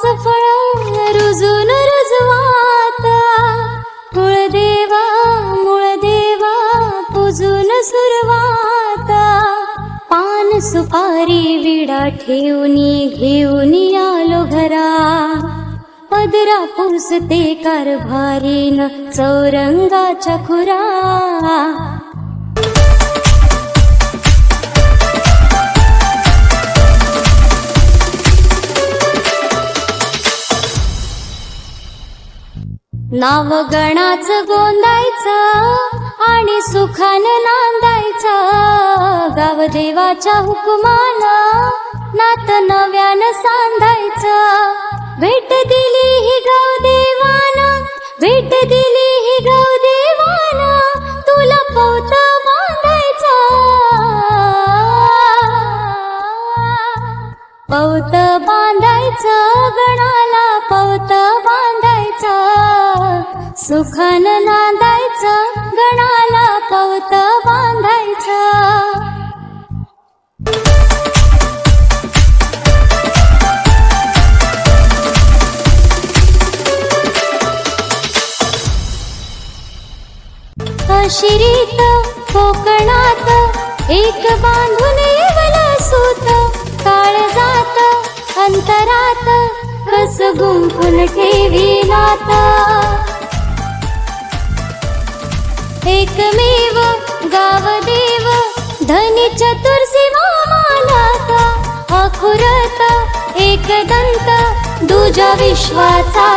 पाच फळ रुजून रुजवात, मूळ देवा पूजून सुरवात. पान सुपारी विडा ठेवूनी घेऊनी आलो घरा, पदरा पुसते कारभारीन चौरंगाच्या खुरा. नाव गणाचं गोंदायचं आणि सुखानं नांदायचं, गाव देवाच्या हुकुमाला नात नव्यानं सांधायचं. भेट दिली ही गाव देवानं, भेट दिली ही गाव देवानं, तुला पौत बांधायचं, पौत बांधायचं, गणाला पौत बांधायचं. सुखानं नांदायचं, गणाला पौत बांधायचं. शिरीत कोकणात एक बांधून येवला सूत, काळजात अंतरात कस गुंफून ठेविलात. एकमेव गावदेव धनी चतुर मामालाता, अखुरत एकदंत दुजा विश्वाचा